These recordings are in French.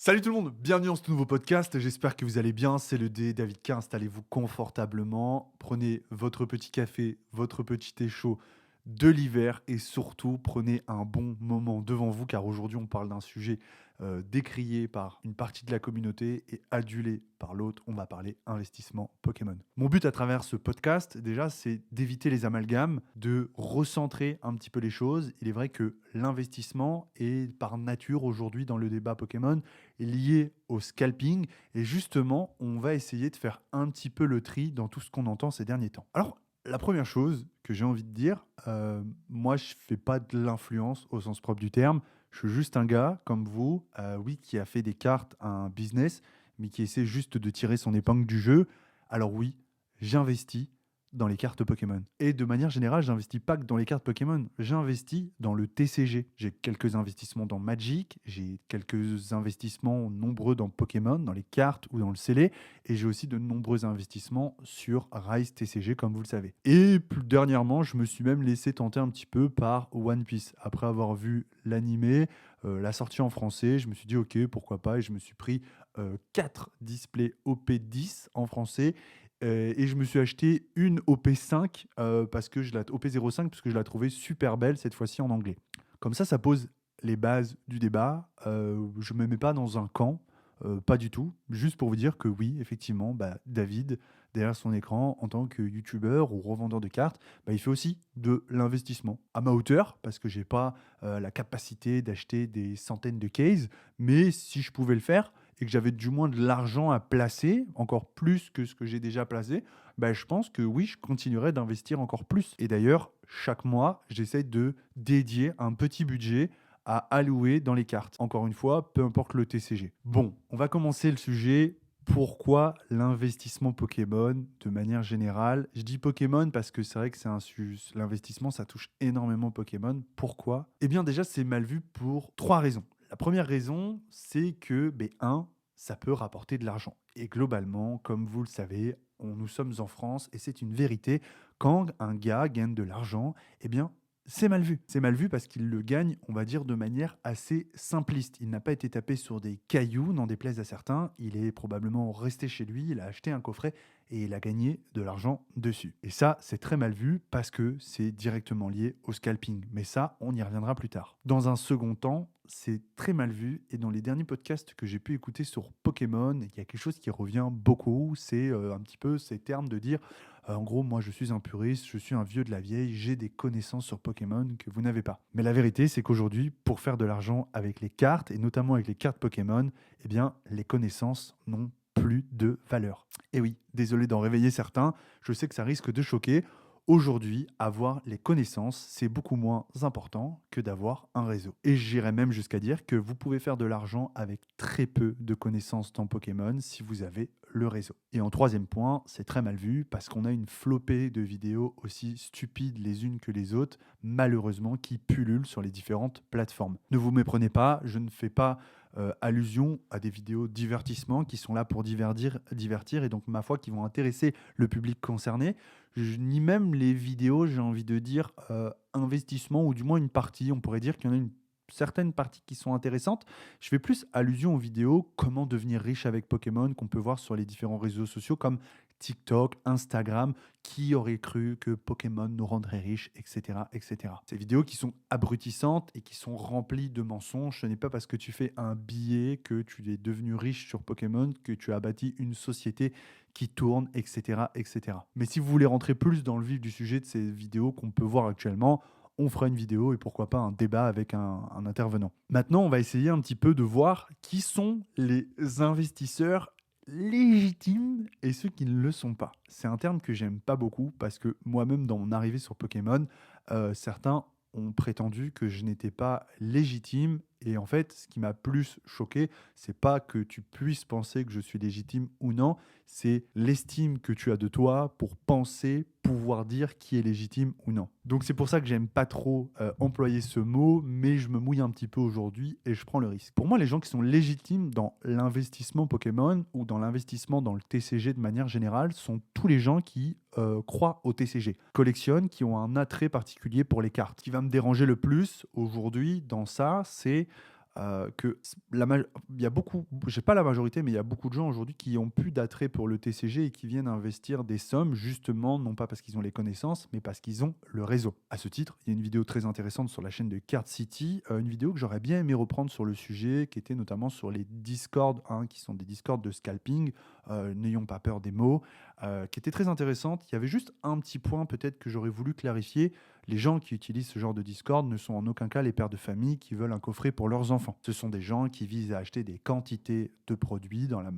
Salut tout le monde, bienvenue dans ce nouveau podcast. J'espère que vous allez bien. C'est le D, David K. Installez-vous confortablement. Prenez votre petit café, votre petit thé chaud de l'hiver et surtout prenez un bon moment devant vous car aujourd'hui on parle d'un sujet décrié par une partie de la communauté et adulé par l'autre. On va parler investissement Pokémon. Mon but à travers ce podcast déjà c'est d'éviter les amalgames, de recentrer un petit peu les choses. Il est vrai que l'investissement est par nature aujourd'hui dans le débat Pokémon lié au scalping. Et justement, on va essayer de faire un petit peu le tri dans tout ce qu'on entend ces derniers temps. Alors, la première chose que j'ai envie de dire, moi, je fais pas de l'influence au sens propre du terme. Je suis juste un gars comme vous, oui, qui a fait des cartes un business, mais qui essaie juste de tirer son épingle du jeu. Alors oui, j'investis dans les cartes Pokémon. Et de manière générale, j'investis pas que dans les cartes Pokémon, j'investis dans le TCG. J'ai quelques investissements dans Magic, j'ai quelques investissements nombreux dans Pokémon, dans les cartes ou dans le scellé, et j'ai aussi de nombreux investissements sur Rise TCG, comme vous le savez. Et plus dernièrement, je me suis même laissé tenter un petit peu par One Piece. Après avoir vu l'animé, la sortie en français, je me suis dit ok, pourquoi pas, et je me suis pris 4 displays OP10 en français et je me suis acheté une OP5 parce que OP05 parce que je la trouvais super belle cette fois-ci en anglais. Comme ça pose les bases du débat. Je me mets pas dans un camp, pas du tout. Juste pour vous dire que oui, effectivement, David, derrière son écran, en tant que youtubeur ou revendeur de cartes, il fait aussi de l'investissement. À ma hauteur, parce que j'ai pas la capacité d'acheter des centaines de cases, mais si je pouvais le faire, et que j'avais du moins de l'argent à placer, encore plus que ce que j'ai déjà placé, je pense que oui, je continuerai d'investir encore plus. Et d'ailleurs, chaque mois, j'essaie de dédier un petit budget à allouer dans les cartes. Encore une fois, peu importe le TCG. Bon, on va commencer le sujet. Pourquoi l'investissement Pokémon de manière générale? Je dis Pokémon parce que c'est vrai que l'investissement, ça touche énormément Pokémon. Pourquoi? Eh bien déjà, c'est mal vu pour trois raisons. La première raison, c'est que, ça peut rapporter de l'argent. Et globalement, comme vous le savez, nous sommes en France et c'est une vérité. Quand un gars gagne de l'argent, eh bien, c'est mal vu. C'est mal vu parce qu'il le gagne, on va dire, de manière assez simpliste. Il n'a pas été tapé sur des cailloux, n'en déplaise à certains. Il est probablement resté chez lui, il a acheté un coffret et il a gagné de l'argent dessus. Et ça, c'est très mal vu parce que c'est directement lié au scalping. Mais ça, on y reviendra plus tard. Dans un second temps, c'est très mal vu et dans les derniers podcasts que j'ai pu écouter sur Pokémon, il y a quelque chose qui revient beaucoup, c'est un petit peu ces termes de dire en gros, moi je suis un puriste, je suis un vieux de la vieille, j'ai des connaissances sur Pokémon que vous n'avez pas. Mais la vérité, c'est qu'aujourd'hui, pour faire de l'argent avec les cartes, et notamment avec les cartes Pokémon, eh bien, les connaissances n'ont plus de valeur. Et oui, désolé d'en réveiller certains, je sais que ça risque de choquer. Aujourd'hui, avoir les connaissances, c'est beaucoup moins important que d'avoir un réseau. Et j'irais même jusqu'à dire que vous pouvez faire de l'argent avec très peu de connaissances dans Pokémon si vous avez le réseau. Et en troisième point, c'est très mal vu parce qu'on a une flopée de vidéos aussi stupides les unes que les autres, malheureusement, qui pullulent sur les différentes plateformes. Ne vous méprenez pas, je ne fais pas allusion à des vidéos divertissement qui sont là pour divertir et donc ma foi qui vont intéresser le public concerné, ni même les vidéos, j'ai envie de dire, investissement ou du moins une partie. On pourrait dire qu'il y en a une certaine partie qui sont intéressantes. Je fais plus allusion aux vidéos comment devenir riche avec Pokémon qu'on peut voir sur les différents réseaux sociaux comme TikTok, Instagram. Qui aurait cru que Pokémon nous rendrait riches, etc., etc. Ces vidéos qui sont abrutissantes et qui sont remplies de mensonges. Ce n'est pas parce que tu fais un billet que tu es devenu riche sur Pokémon, que tu as bâti une société qui tourne, etc., etc. Mais si vous voulez rentrer plus dans le vif du sujet de ces vidéos qu'on peut voir actuellement, on fera une vidéo et pourquoi pas un débat avec un intervenant. Maintenant, on va essayer un petit peu de voir qui sont les investisseurs légitimes et ceux qui ne le sont pas. C'est un terme que j'aime pas beaucoup parce que moi-même, dans mon arrivée sur Pokémon, certains ont prétendu que je n'étais pas légitime. Et en fait, ce qui m'a plus choqué, c'est pas que tu puisses penser que je suis légitime ou non, c'est l'estime que tu as de toi pour penser, pouvoir dire qui est légitime ou non. Donc c'est pour ça que j'aime pas trop employer ce mot, mais je me mouille un petit peu aujourd'hui et je prends le risque. Pour moi, les gens qui sont légitimes dans l'investissement Pokémon ou dans l'investissement dans le TCG de manière générale sont tous les gens qui croient au TCG, collectionnent, qui ont un attrait particulier pour les cartes. Ce qui va me déranger le plus aujourd'hui dans ça, c'est que il y a beaucoup, j'ai pas la majorité, mais il y a beaucoup de gens aujourd'hui qui ont plus d'attrait pour le TCG et qui viennent investir des sommes, justement, non pas parce qu'ils ont les connaissances, mais parce qu'ils ont le réseau. À ce titre, il y a une vidéo très intéressante sur la chaîne de Card City, une vidéo que j'aurais bien aimé reprendre sur le sujet, qui était notamment sur les Discord, hein, qui sont des Discord de scalping, n'ayons pas peur des mots, qui était très intéressante. Il y avait juste un petit point peut-être que j'aurais voulu clarifier. Les gens qui utilisent ce genre de Discord ne sont en aucun cas les pères de famille qui veulent un coffret pour leurs enfants. Ce sont des gens qui visent à acheter des quantités de produits dans la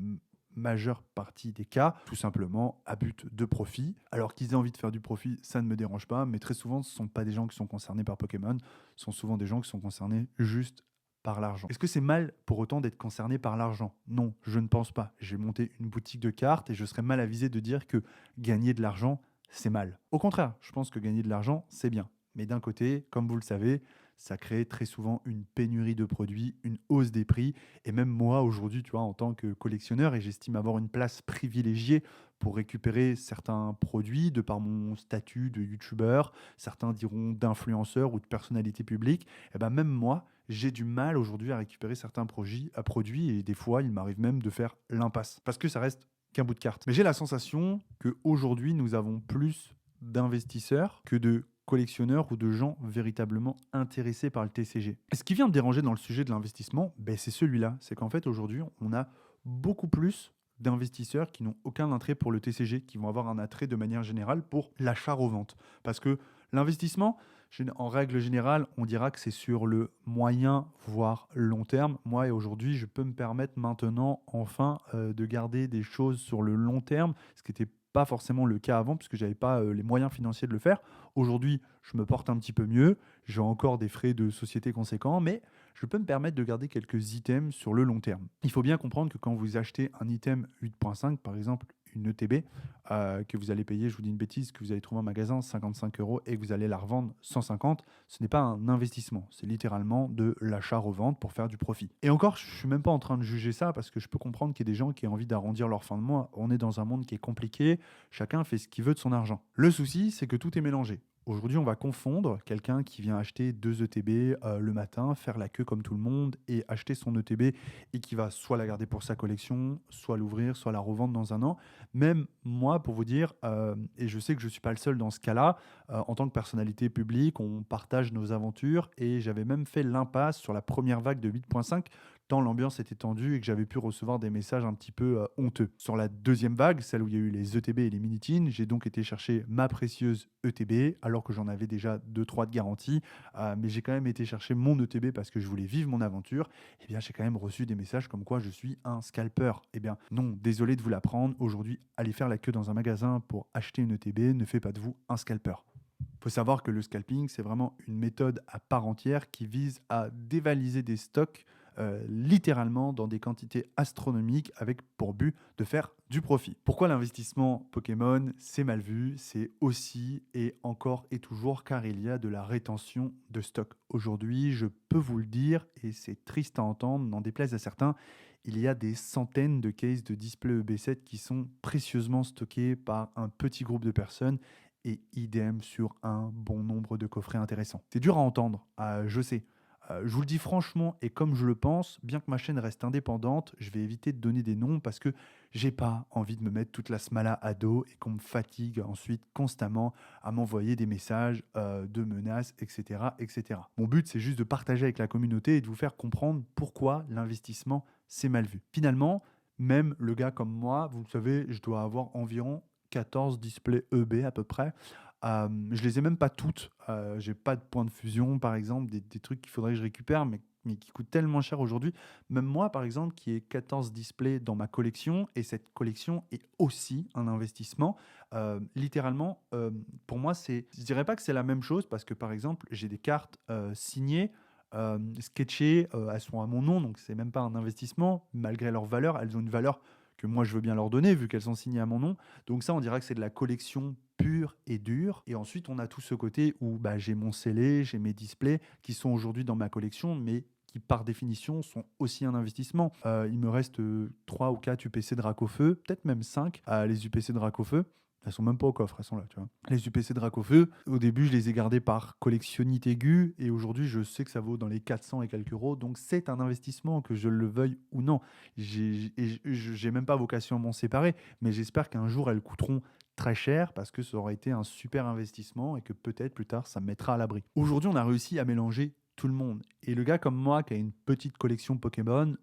majeure partie des cas, tout simplement à but de profit. Alors qu'ils aient envie de faire du profit, ça ne me dérange pas, mais très souvent, ce ne sont pas des gens qui sont concernés par Pokémon, ce sont souvent des gens qui sont concernés juste par l'argent. Est-ce que c'est mal pour autant d'être concerné par l'argent? Non, je ne pense pas. J'ai monté une boutique de cartes et je serais mal avisé de dire que gagner de l'argent, c'est mal. Au contraire, je pense que gagner de l'argent, c'est bien. Mais d'un côté, comme vous le savez, ça crée très souvent une pénurie de produits, une hausse des prix. Et même moi, aujourd'hui, tu vois, en tant que collectionneur, et j'estime avoir une place privilégiée pour récupérer certains produits de par mon statut de youtubeur, certains diront d'influenceur ou de personnalité publique, et ben même moi, j'ai du mal aujourd'hui à récupérer certains produits et des fois, il m'arrive même de faire l'impasse parce que ça reste qu'un bout de carte. Mais j'ai la sensation qu'aujourd'hui, nous avons plus d'investisseurs que de collectionneurs ou de gens véritablement intéressés par le TCG. Et ce qui vient me déranger dans le sujet de l'investissement, ben, c'est celui-là. C'est qu'en fait, aujourd'hui, on a beaucoup plus d'investisseurs qui n'ont aucun attrait pour le TCG, qui vont avoir un attrait de manière générale pour l'achat-revente. Parce que l'investissement, en règle générale, on dira que c'est sur le moyen, voire long terme. Moi, et aujourd'hui, je peux me permettre maintenant, enfin, de garder des choses sur le long terme, ce qui n'était pas forcément le cas avant, puisque je n'avais pas les moyens financiers de le faire. Aujourd'hui, je me porte un petit peu mieux. J'ai encore des frais de société conséquents, mais je peux me permettre de garder quelques items sur le long terme. Il faut bien comprendre que quand vous achetez un item 8.5, par exemple une ETB, que vous allez payer, je vous dis une bêtise, que vous allez trouver en magasin 55 euros et que vous allez la revendre 150, ce n'est pas un investissement. C'est littéralement de l'achat-revente pour faire du profit. Et encore, je ne suis même pas en train de juger ça parce que je peux comprendre qu'il y a des gens qui ont envie d'arrondir leur fin de mois. On est dans un monde qui est compliqué, chacun fait ce qu'il veut de son argent. Le souci, c'est que tout est mélangé. Aujourd'hui, on va confondre quelqu'un qui vient acheter 2 ETB le matin, faire la queue comme tout le monde et acheter son ETB et qui va soit la garder pour sa collection, soit l'ouvrir, soit la revendre dans un an. Même moi, pour vous dire, et je sais que je ne suis pas le seul dans ce cas-là, en tant que personnalité publique, on partage nos aventures et j'avais même fait l'impasse sur la première vague de 8.5 tant l'ambiance était tendue et que j'avais pu recevoir des messages un petit peu honteux. Sur la deuxième vague, celle où il y a eu les ETB et les Minitines, j'ai donc été chercher ma précieuse ETB, alors que j'en avais déjà 2-3 de garantie, mais j'ai quand même été chercher mon ETB parce que je voulais vivre mon aventure. Eh bien, j'ai quand même reçu des messages comme quoi je suis un scalper. Eh bien, non, désolé de vous l'apprendre. Aujourd'hui, aller faire la queue dans un magasin pour acheter une ETB ne fait pas de vous un scalper. Il faut savoir que le scalping, c'est vraiment une méthode à part entière qui vise à dévaliser des stocks littéralement dans des quantités astronomiques avec pour but de faire du profit. Pourquoi l'investissement Pokémon, c'est mal vu? C'est aussi et encore et toujours car il y a de la rétention de stock. Aujourd'hui, je peux vous le dire, et c'est triste à entendre, n'en déplaise à certains, il y a des centaines de cases de display EB7 qui sont précieusement stockés par un petit groupe de personnes et idem sur un bon nombre de coffrets intéressants. C'est dur à entendre, je sais. Je vous le dis franchement et comme je le pense, bien que ma chaîne reste indépendante, je vais éviter de donner des noms parce que j'ai pas envie de me mettre toute la smala à dos et qu'on me fatigue ensuite constamment à m'envoyer des messages de menaces, etc., etc. Mon but, c'est juste de partager avec la communauté et de vous faire comprendre pourquoi l'investissement, c'est mal vu. Finalement, même le gars comme moi, vous le savez, je dois avoir environ 14 displays EB à peu près. Je les ai même pas toutes. J'ai pas de point de fusion, par exemple, des trucs qu'il faudrait que je récupère, mais qui coûtent tellement cher aujourd'hui. Même moi, par exemple, qui ai 14 displays dans ma collection, et cette collection est aussi un investissement. Littéralement, pour moi, je dirais pas que c'est la même chose, parce que, par exemple, j'ai des cartes signées, sketchées, elles sont à mon nom, donc c'est même pas un investissement. Malgré leur valeur, elles ont une valeur que moi je veux bien leur donner vu qu'elles sont signées à mon nom. Donc ça, on dirait que c'est de la collection pure et dure. Et ensuite, on a tout ce côté où bah, j'ai mon scellé, j'ai mes displays qui sont aujourd'hui dans ma collection, mais qui par définition sont aussi un investissement. Il me reste 3 ou 4 UPC Dracofeu, peut-être même 5, les UPC Dracofeu. Elles sont même pas au coffre, elles sont là, tu vois. Les UPC Dracofeu, au début, je les ai gardées par collectionnite aiguë et aujourd'hui, je sais que ça vaut dans les 400 et quelques euros. Donc, c'est un investissement, que je le veuille ou non. J'ai même pas vocation à m'en séparer, mais j'espère qu'un jour, elles coûteront très cher parce que ça aurait été un super investissement et que peut-être plus tard, ça me mettra à l'abri. Aujourd'hui, on a réussi à mélanger tout le monde. Et le gars comme moi qui a une petite collection Pokémon,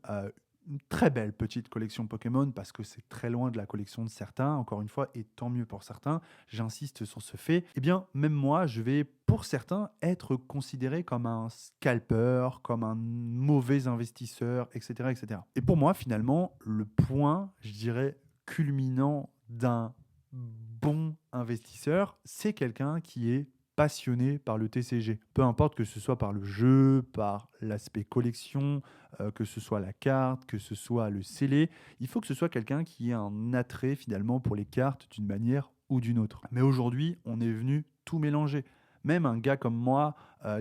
une très belle petite collection Pokémon parce que c'est très loin de la collection de certains, encore une fois, et tant mieux pour certains, j'insiste sur ce fait, eh bien, même moi, je vais, pour certains, être considéré comme un scalper, comme un mauvais investisseur, etc., etc. Et pour moi, finalement, le point, je dirais, culminant d'un bon investisseur, c'est quelqu'un qui est passionné par le TCG. Peu importe que ce soit par le jeu, par l'aspect collection, que ce soit la carte, que ce soit le scellé, il faut que ce soit quelqu'un qui ait un attrait finalement pour les cartes d'une manière ou d'une autre. Mais aujourd'hui, on est venu tout mélanger. Même un gars comme moi,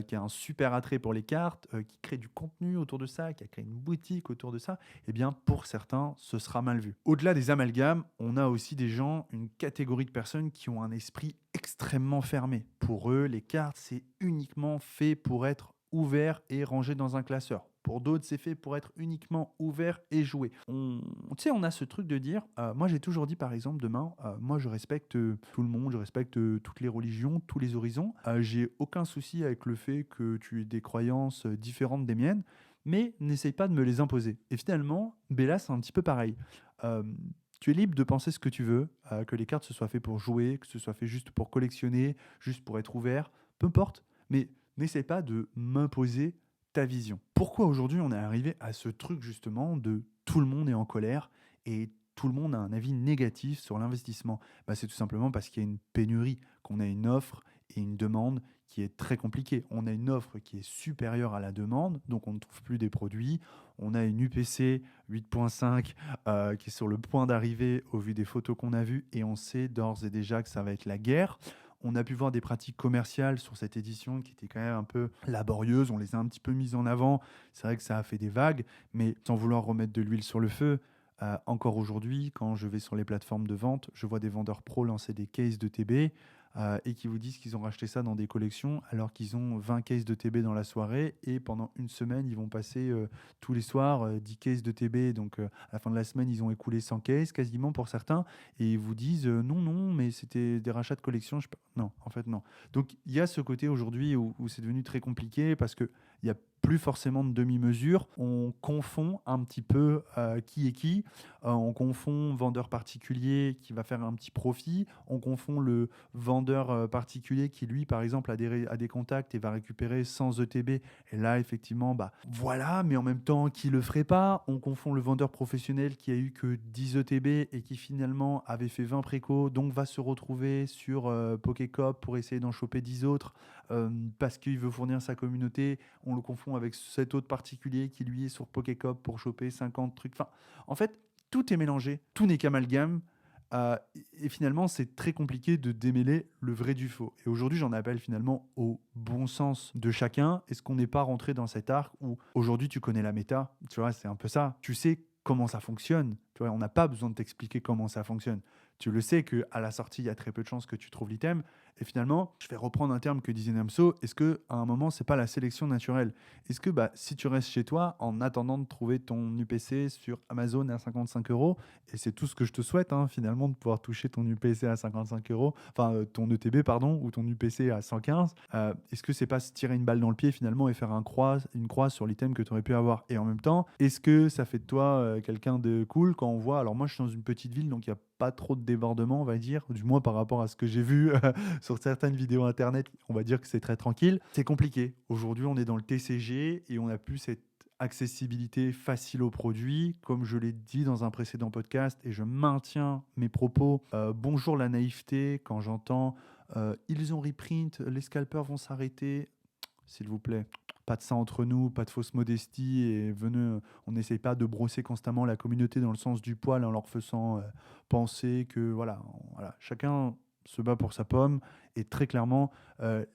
qui a un super attrait pour les cartes, qui crée du contenu autour de ça, qui a créé une boutique autour de ça, eh bien, pour certains, ce sera mal vu. Au-delà des amalgames, on a aussi des gens, une catégorie de personnes qui ont un esprit extrêmement fermé. Pour eux, les cartes, c'est uniquement fait pour être ouvert et rangé dans un classeur. Pour d'autres, c'est fait pour être uniquement ouvert et joué. Tu sais, on a ce truc de dire, moi j'ai toujours dit par exemple demain, moi je respecte tout le monde, je respecte toutes les religions, tous les horizons. J'ai aucun souci avec le fait que tu aies des croyances différentes des miennes, mais n'essaye pas de me les imposer. Et finalement, Bella, c'est un petit peu pareil. Euh, Tu es libre de penser ce que tu veux, que les cartes se soient fait pour jouer, que ce soit fait juste pour collectionner, juste pour être ouvert, peu importe, mais n'essaie pas de m'imposer ta vision. Pourquoi aujourd'hui on est arrivé à ce truc justement de tout le monde est en colère et tout le monde a un avis négatif sur l'investissement? C'est tout simplement parce qu'il y a une pénurie, qu'on a une offre et une demande qui est très compliquée. On a une offre qui est supérieure à la demande, donc on ne trouve plus des produits. On a une UPC 8.5 qui est sur le point d'arriver au vu des photos qu'on a vues et on sait d'ores et déjà que ça va être la guerre. On a pu voir des pratiques commerciales sur cette édition qui étaient quand même un peu laborieuses. On les a un petit peu mises en avant. C'est vrai que ça a fait des vagues, mais sans vouloir remettre de l'huile sur le feu, encore aujourd'hui, quand je vais sur les plateformes de vente, je vois des vendeurs pro lancer des cases de TB et qui vous disent qu'ils ont racheté ça dans des collections alors qu'ils ont 20 cases de TB dans la soirée et pendant une semaine, ils vont passer tous les soirs 10 cases de TB. Donc à la fin de la semaine, ils ont écoulé 100 cases quasiment pour certains et ils vous disent non, non, mais c'était des rachats de collection. Non, en fait, non. Donc il y a ce côté aujourd'hui où c'est devenu très compliqué parce qu'il n'y a plus forcément de demi-mesure. On confond un petit peu qui est qui. On confond vendeur particulier qui va faire un petit profit. On confond le vendeur particulier qui, lui, par exemple, a des contacts et va récupérer 100 ETB. Et là, effectivement, voilà, mais en même temps, qui le ferait pas? On confond le vendeur professionnel qui a eu que 10 ETB et qui finalement avait fait 20 préco, donc va se retrouver sur Pokécop pour essayer d'en choper 10 autres parce qu'il veut fournir sa communauté. On le confond avec cet autre particulier qui, lui, est sur Pokécop pour choper 50 trucs. Enfin, en fait, tout est mélangé, tout n'est qu'amalgame. Et finalement, c'est très compliqué de démêler le vrai du faux. Et aujourd'hui, j'en appelle finalement au bon sens de chacun. Est-ce qu'on n'est pas rentré dans cet arc où aujourd'hui tu connais la méta? Tu vois, c'est un peu ça. Tu sais comment ça fonctionne. Tu vois, on n'a pas besoin de t'expliquer comment ça fonctionne. Tu le sais qu'à la sortie, il y a très peu de chances que tu trouves l'item. Et finalement, je vais reprendre un terme que disait Namso. Est-ce que à un moment, c'est pas la sélection naturelle? Est-ce que si tu restes chez toi en attendant de trouver ton UPC sur Amazon à 55 euros, et c'est tout ce que je te souhaite, hein, finalement, de pouvoir toucher ton UPC à 55 euros, enfin ton ETB, pardon, ou ton UPC à 115, est-ce que c'est pas se tirer une balle dans le pied finalement et faire une croix sur l'item que tu aurais pu avoir? Et en même temps, est-ce que ça fait de toi quelqu'un de cool quand on voit, alors moi je suis dans une petite ville, donc il n'y a pas trop de débordement, on va dire, du moins par rapport à ce que j'ai vu sur certaines vidéos internet, on va dire que c'est très tranquille. C'est compliqué. Aujourd'hui, on est dans le TCG et on n'a plus cette accessibilité facile aux produits. Comme je l'ai dit dans un précédent podcast, et je maintiens mes propos, bonjour la naïveté, quand j'entends ils ont reprint, les scalpers vont s'arrêter, s'il vous plaît. Pas de ça entre nous, pas de fausse modestie et venez, on n'essaye pas de brosser constamment la communauté dans le sens du poil en leur faisant penser que voilà, chacun se bat pour sa pomme Et très clairement,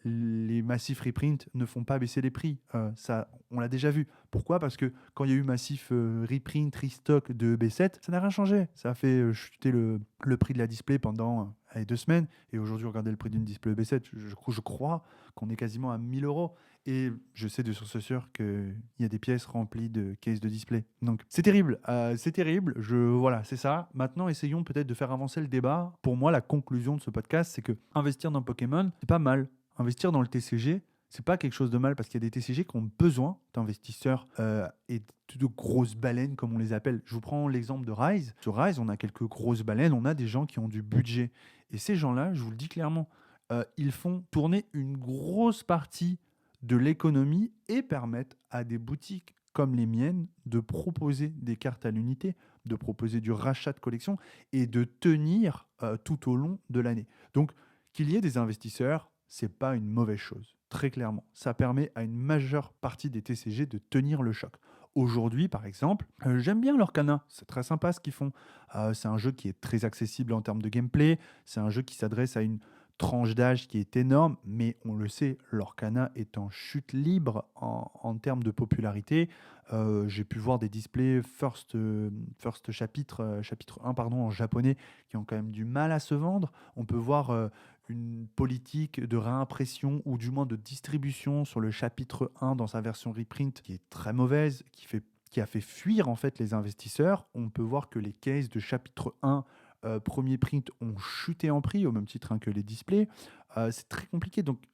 les massifs reprint ne font pas baisser les prix. Ça, on l'a déjà vu. Pourquoi? Parce que quand il y a eu massif reprint, restock de B7, ça n'a rien changé. Ça a fait chuter le prix de la display pendant 2 semaines. Et aujourd'hui, regardez le prix d'une display B7. Je crois qu'on est quasiment à 1 000 euros. Et je sais de source sûre qu'il y a des pièces remplies de cases de display. Donc c'est terrible, c'est terrible. Voilà, c'est ça. Maintenant, essayons peut-être de faire avancer le débat. Pour moi, la conclusion de ce podcast, c'est que investir dans Pokémon, c'est pas mal. Investir dans le TCG, c'est pas quelque chose de mal parce qu'il y a des TCG qui ont besoin d'investisseurs et de grosses baleines, comme on les appelle. Je vous prends l'exemple de Rise. Sur Rise, on a quelques grosses baleines, on a des gens qui ont du budget. Et ces gens-là, je vous le dis clairement, ils font tourner une grosse partie de l'économie et permettent à des boutiques comme les miennes de proposer des cartes à l'unité, de proposer du rachat de collection et de tenir tout au long de l'année. Donc, qu'il y ait des investisseurs, c'est pas une mauvaise chose, très clairement. Ça permet à une majeure partie des TCG de tenir le choc. Aujourd'hui, par exemple, j'aime bien l'Orcana, c'est très sympa ce qu'ils font. C'est un jeu qui est très accessible en termes de gameplay, c'est un jeu qui s'adresse à une tranche d'âge qui est énorme, mais on le sait, l'Orcana est en chute libre en termes de popularité. J'ai pu voir des displays first chapitre 1 pardon, en japonais qui ont quand même du mal à se vendre. On peut voir une politique de réimpression ou du moins de distribution sur le chapitre 1 dans sa version reprint qui est très mauvaise, qui a fait fuir en fait les investisseurs. On peut voir que les cases de chapitre 1 premier print ont chuté en prix au même titre que les displays. C'est très compliqué. Donc,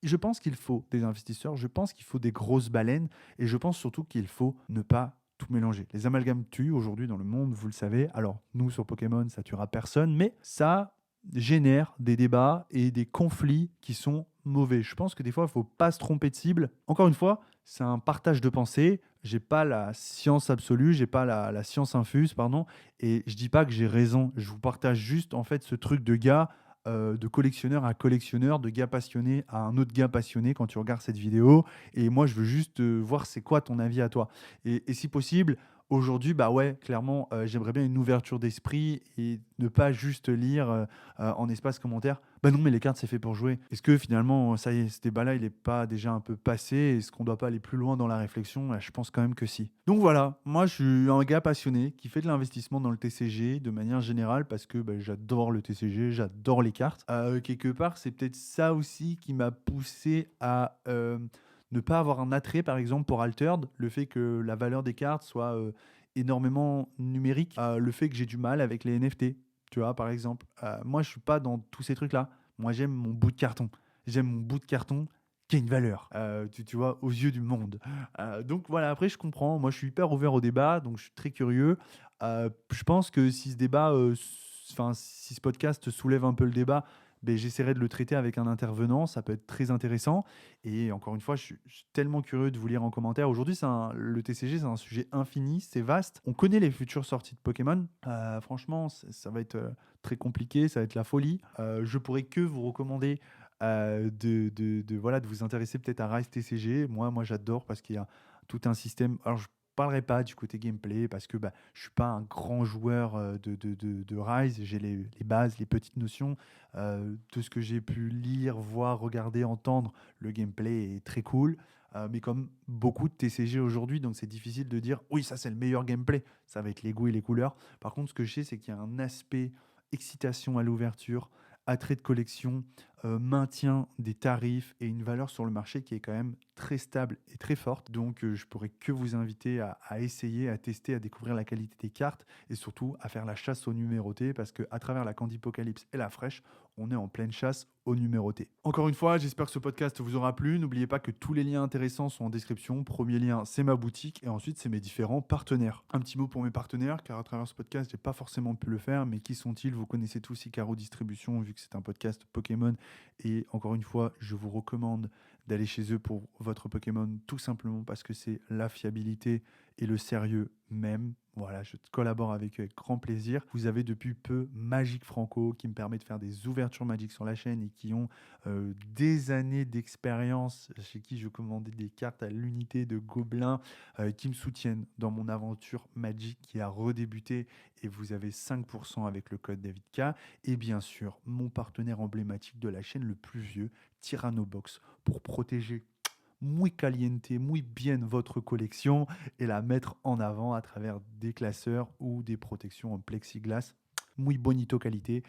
je pense qu'il faut des investisseurs, je pense qu'il faut des grosses baleines et je pense surtout qu'il faut ne pas tout mélanger. Les amalgames tuent aujourd'hui dans le monde, vous le savez. Alors, nous, sur Pokémon, ça tuera personne, mais ça génère des débats et des conflits qui sont mauvais. Je pense que des fois, il ne faut pas se tromper de cible. Encore une fois, c'est un partage de pensée. J'ai pas la science absolue, j'ai pas la science infuse, pardon. Et je dis pas que j'ai raison. Je vous partage juste en fait ce truc de gars, de collectionneur à collectionneur, de gars passionné à un autre gars passionné quand tu regardes cette vidéo. Et moi, je veux juste voir c'est quoi ton avis à toi. Et si possible, aujourd'hui, bah ouais, clairement, j'aimerais bien une ouverture d'esprit et ne pas juste lire en espace commentaire. Bah non, mais les cartes, c'est fait pour jouer. Est-ce que finalement, ça y est, ce débat-là, il n'est pas déjà un peu passé? Est-ce qu'on ne doit pas aller plus loin dans la réflexion? Je pense quand même que si. Donc voilà, moi, je suis un gars passionné qui fait de l'investissement dans le TCG de manière générale parce que bah, j'adore le TCG, j'adore les cartes. Quelque part, c'est peut-être ça aussi qui m'a poussé à ne pas avoir un attrait, par exemple, pour Altered, le fait que la valeur des cartes soit énormément numérique, le fait que j'ai du mal avec les NFT, tu vois, par exemple. Moi, je suis pas dans tous ces trucs-là. Moi, j'aime mon bout de carton. J'aime mon bout de carton qui a une valeur, tu vois, aux yeux du monde. Donc voilà, après, je comprends. Moi, je suis hyper ouvert au débat, donc je suis très curieux. Je pense que si ce débat, enfin, si ce podcast soulève un peu le débat, ben, j'essaierai de le traiter avec un intervenant. Ça peut être très intéressant. Et encore une fois, je suis tellement curieux de vous lire en commentaire. Aujourd'hui, le TCG, c'est un sujet infini, c'est vaste. On connaît les futures sorties de Pokémon. Franchement, ça va être très compliqué, ça va être la folie. Je pourrais que vous recommander voilà, de vous intéresser peut-être à Rise TCG. Moi j'adore parce qu'il y a tout un système. Alors, je parlerai pas du côté gameplay parce que bah, je suis pas un grand joueur de Rise. J'ai les bases, les petites notions. Tout ce que j'ai pu lire, voir, regarder, entendre, le gameplay est très cool. Mais comme beaucoup de TCG aujourd'hui, donc c'est difficile de dire oui, ça c'est le meilleur gameplay. Ça va être les goûts et les couleurs. Par contre, ce que je sais, c'est qu'il y a un aspect excitation à l'ouverture, attrait de collection, maintien des tarifs et une valeur sur le marché qui est quand même très stable et très forte. Donc, je pourrais que vous inviter à essayer, à tester, à découvrir la qualité des cartes et surtout à faire la chasse aux numérotés parce qu'à travers la Candipocalypse et la Fraîche, on est en pleine chasse aux numérotés. Encore une fois, j'espère que ce podcast vous aura plu. N'oubliez pas que tous les liens intéressants sont en description. Premier lien, c'est ma boutique et ensuite, c'est mes différents partenaires. Un petit mot pour mes partenaires, car à travers ce podcast, j'ai pas forcément pu le faire, mais qui sont-ils? Vous connaissez tous Icaro Distribution, vu que c'est un podcast Pokémon. Et encore une fois, je vous recommande d'aller chez eux pour votre Pokémon, tout simplement parce que c'est la fiabilité et le sérieux même. Voilà, je collabore avec eux avec grand plaisir. Vous avez depuis peu Magic Franco qui me permet de faire des ouvertures Magic sur la chaîne et qui ont des années d'expérience, chez qui je commandais des cartes à l'unité de gobelins qui me soutiennent dans mon aventure Magic qui a redébuté et vous avez 5% avec le code DavidK. Et bien sûr, mon partenaire emblématique de la chaîne, le plus vieux, Tyrannobox, pour protéger muy caliente, muy bien votre collection et la mettre en avant à travers des classeurs ou des protections en plexiglas. Muy bonito qualité.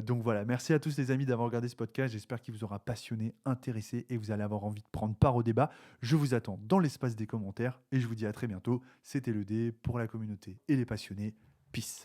Donc voilà, merci à tous les amis d'avoir regardé ce podcast. J'espère qu'il vous aura passionné, intéressé et vous allez avoir envie de prendre part au débat. Je vous attends dans l'espace des commentaires et je vous dis à très bientôt. C'était le dé pour la communauté et les passionnés. Peace.